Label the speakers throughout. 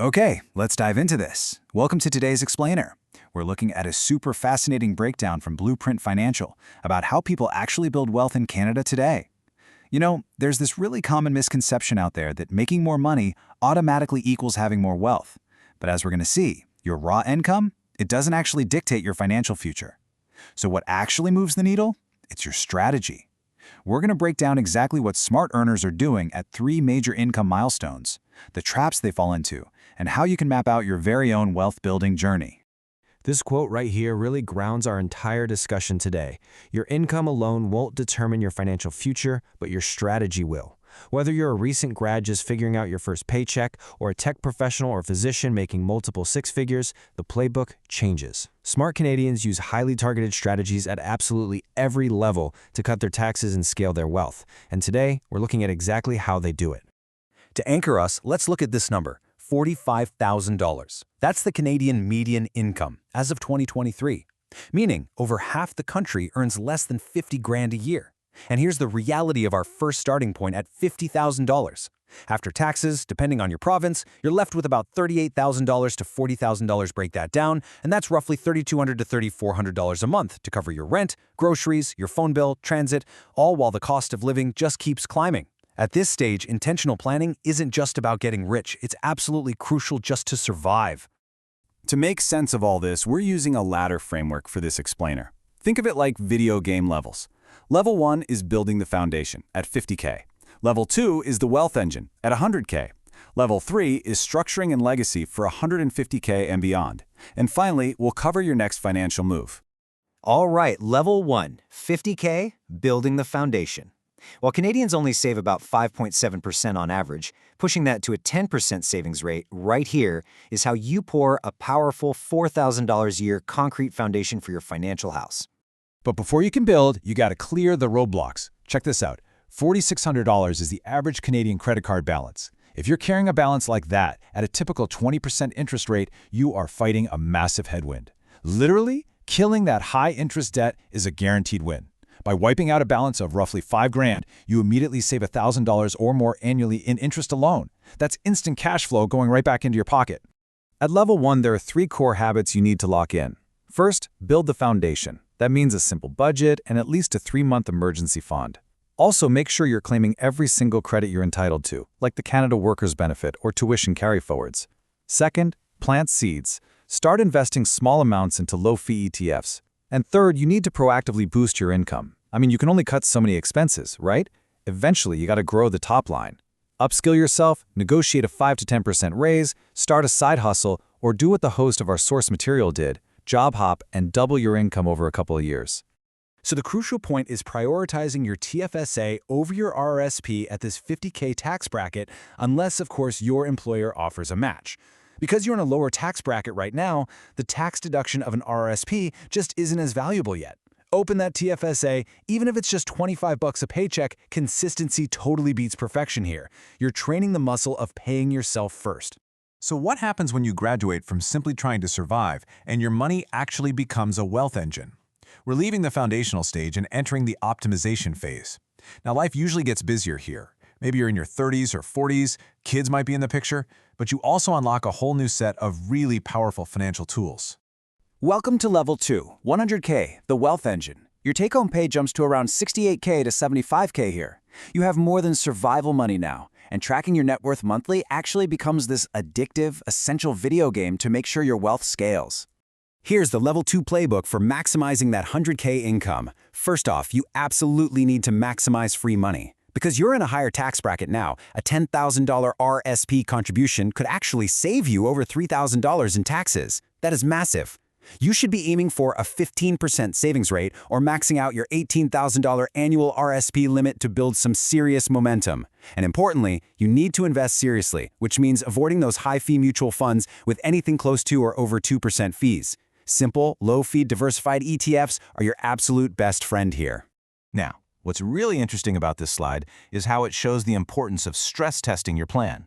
Speaker 1: Okay, let's dive into this. Welcome to today's Explainer. We're looking at a super fascinating breakdown from Blueprint Financial about how people actually build wealth in Canada today. You know, there's this really common misconception out there that making more money automatically equals having more wealth. But as we're going to see, your raw income, it doesn't actually dictate your financial future. So what actually moves the needle? It's your strategy. We're going to break down exactly what smart earners are doing at 3 major income milestones, the traps they fall into, and how you can map out your very own wealth-building journey.
Speaker 2: This quote right here really grounds our entire discussion today. Your income alone won't determine your financial future, but your strategy will. Whether you're a recent grad just figuring out your first paycheck, or a tech professional or physician making multiple six figures, the playbook changes. Smart Canadians use highly targeted strategies at absolutely every level to cut their taxes and scale their wealth. And today, we're looking at exactly how they do it.
Speaker 3: To anchor us, let's look at this number, $45,000. That's the Canadian median income as of 2023, meaning over half the country earns less than 50 grand a year. And here's the reality of our first starting point at $50,000. After taxes, depending on your province, you're left with about $38,000 to $40,000. Break that down, and that's roughly $3,200 to $3,400 a month to cover your rent, groceries, your phone bill, transit, all while the cost of living just keeps climbing. At this stage, intentional planning isn't just about getting rich, it's absolutely crucial just to survive.
Speaker 1: To make sense of all this, we're using a ladder framework for this explainer. Think of it like video game levels. Level 1 is building the foundation at $50K. Level 2 is the wealth engine at $100K. Level 3 is structuring and legacy for $150K and beyond. And finally, we'll cover your next financial move.
Speaker 4: All right, level 1, $50K, building the foundation. While Canadians only save about 5.7% on average, pushing that to a 10% savings rate right here is how you pour a powerful $4,000 a year concrete foundation for your financial house.
Speaker 5: But before you can build, you got to clear the roadblocks. Check this out. $4,600 is the average Canadian credit card balance. If you're carrying a balance like that at a typical 20% interest rate, you are fighting a massive headwind. Literally, killing that high interest debt is a guaranteed win. By wiping out a balance of roughly $5,000, you immediately save $1,000 or more annually in interest alone. That's instant cash flow going right back into your pocket.
Speaker 1: At level 1, there are 3 core habits you need to lock in. First, build the foundation. That means a simple budget and at least a 3-month emergency fund. Also, make sure you're claiming every single credit you're entitled to, like the Canada Workers Benefit or tuition carry-forwards. Second, plant seeds. Start investing small amounts into low-fee ETFs. And third, you need to proactively boost your income. I mean, you can only cut so many expenses, right? Eventually, you got to grow the top line. Upskill yourself, negotiate a 5 to 10% raise, start a side hustle, or do what the host of our source material did, job hop and double your income over a couple of years.
Speaker 3: So the crucial point is prioritizing your TFSA over your RRSP at this $50K tax bracket, unless, of course, your employer offers a match. Because you're in a lower tax bracket right now, the tax deduction of an RRSP just isn't as valuable yet. Open that TFSA, even if it's just $25 a paycheck, consistency totally beats perfection here. You're training the muscle of paying yourself first.
Speaker 5: So what happens when you graduate from simply trying to survive and your money actually becomes a wealth engine? We're leaving the foundational stage and entering the optimization phase. Now, life usually gets busier here. Maybe you're in your 30s or 40s, kids might be in the picture, but you also unlock a whole new set of really powerful financial tools.
Speaker 1: Welcome to Level 2, $100K, the wealth engine. Your take-home pay jumps to around $68K to $75K here. You have more than survival money now, and tracking your net worth monthly actually becomes this addictive, essential video game to make sure your wealth scales.
Speaker 3: Here's the Level 2 playbook for maximizing that $100K income. First off, you absolutely need to maximize free money. Because you're in a higher tax bracket now, a $10,000 RSP contribution could actually save you over $3,000 in taxes. That is massive. You should be aiming for a 15% savings rate or maxing out your $18,000 annual RSP limit to build some serious momentum. And importantly, you need to invest seriously, which means avoiding those high-fee mutual funds with anything close to or over 2% fees. Simple, low-fee diversified ETFs are your absolute best friend here.
Speaker 5: Now, what's really interesting about this slide is how it shows the importance of stress testing your plan.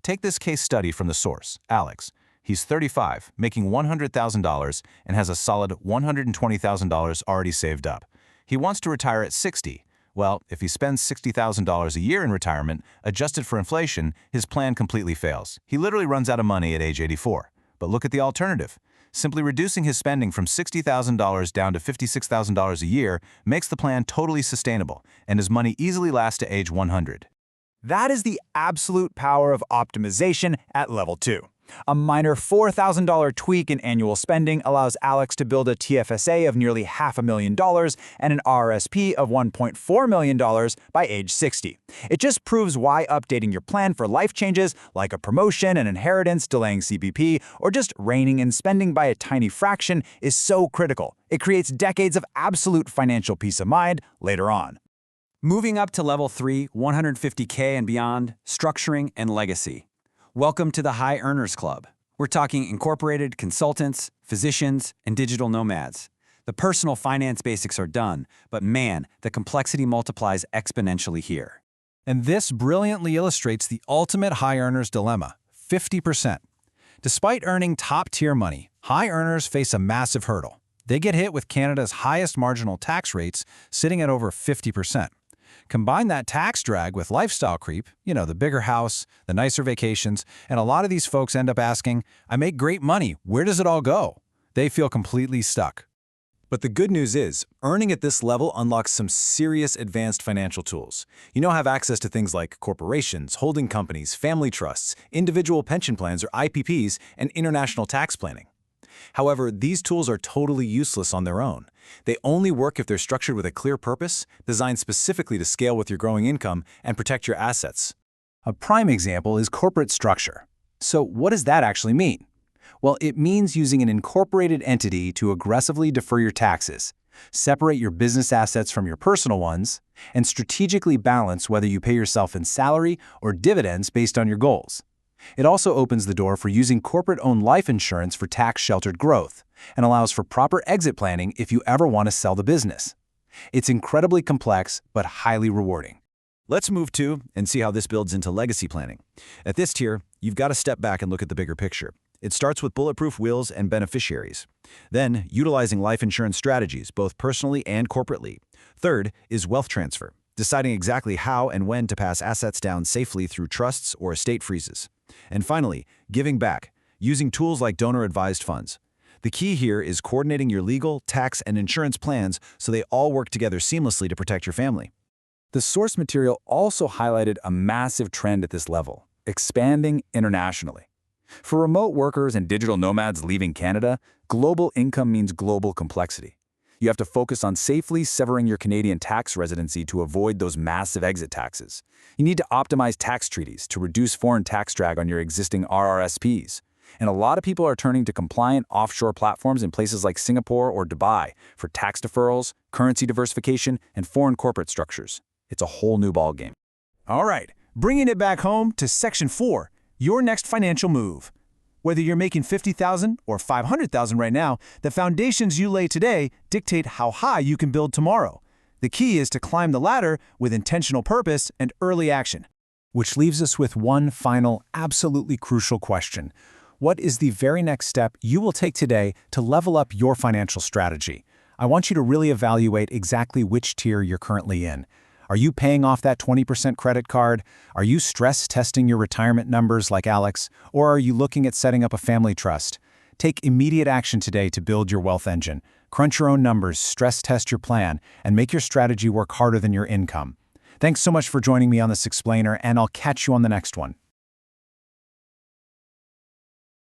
Speaker 5: Take this case study from the source, Alex. He's 35, making $100,000, and has a solid $120,000 already saved up. He wants to retire at 60, Well, if he spends $60,000 a year in retirement, adjusted for inflation, his plan completely fails. He literally runs out of money at age 84. But look at the alternative. Simply reducing his spending from $60,000 down to $56,000 a year makes the plan totally sustainable, and his money easily lasts to age 100.
Speaker 1: That is the absolute power of optimization at level 2. A minor $4,000 tweak in annual spending allows Alex to build a TFSA of nearly $500,000 and an RRSP of $1.4 million by age 60. It just proves why updating your plan for life changes, like a promotion, an inheritance, delaying CPP, or just reining in spending by a tiny fraction, is so critical. It creates decades of absolute financial peace of mind later on.
Speaker 6: Moving up to level 3, $150K and beyond, structuring and legacy. Welcome to the High Earners Club. We're talking incorporated consultants, physicians, and digital nomads. The personal finance basics are done, but man, the complexity multiplies exponentially here.
Speaker 5: And this brilliantly illustrates the ultimate high earners dilemma: 50%. Despite earning top-tier money, high earners face a massive hurdle. They get hit with Canada's highest marginal tax rates, sitting at over 50%. Combine that tax drag with lifestyle creep, the bigger house, the nicer vacations, and a lot of these folks end up asking, I make great money, where does it all go? They feel completely stuck.
Speaker 1: But the good news is, earning at this level unlocks some serious advanced financial tools. You now have access to things like corporations, holding companies, family trusts, individual pension plans or IPPs, and international tax planning. However, these tools are totally useless on their own. They only work if they're structured with a clear purpose, designed specifically to scale with your growing income and protect your assets. A prime example is corporate structure. So what does that actually mean? Well, it means using an incorporated entity to aggressively defer your taxes, separate your business assets from your personal ones, and strategically balance whether you pay yourself in salary or dividends based on your goals. It also opens the door for using corporate-owned life insurance for tax-sheltered growth and allows for proper exit planning if you ever want to sell the business. It's incredibly complex, but highly rewarding.
Speaker 2: Let's move to and see how this builds into legacy planning. At this tier, you've got to step back and look at the bigger picture. It starts with bulletproof wills and beneficiaries. Then, utilizing life insurance strategies, both personally and corporately. Third is wealth transfer, deciding exactly how and when to pass assets down safely through trusts or estate freezes. And finally, giving back, using tools like donor-advised funds. The key here is coordinating your legal, tax, and insurance plans so they all work together seamlessly to protect your family.
Speaker 1: The source material also highlighted a massive trend at this level: expanding internationally. For remote workers and digital nomads leaving Canada, global income means global complexity. You have to focus on safely severing your Canadian tax residency to avoid those massive exit taxes. You need to optimize tax treaties to reduce foreign tax drag on your existing RRSPs. And a lot of people are turning to compliant offshore platforms in places like Singapore or Dubai for tax deferrals, currency diversification, and foreign corporate structures. It's a whole new ballgame. All right, bringing it back home to Section 4, your next financial move. Whether you're making $50,000 or $500,000 right now, the foundations you lay today dictate how high you can build tomorrow. The key is to climb the ladder with intentional purpose and early action. Which leaves us with one final, absolutely crucial question. What is the very next step you will take today to level up your financial strategy? I want you to really evaluate exactly which tier you're currently in. Are you paying off that 20% credit card? Are you stress testing your retirement numbers like Alex? Or are you looking at setting up a family trust? Take immediate action today to build your wealth engine. Crunch your own numbers, stress test your plan, and make your strategy work harder than your income. Thanks so much for joining me on this explainer, and I'll catch you on the next one.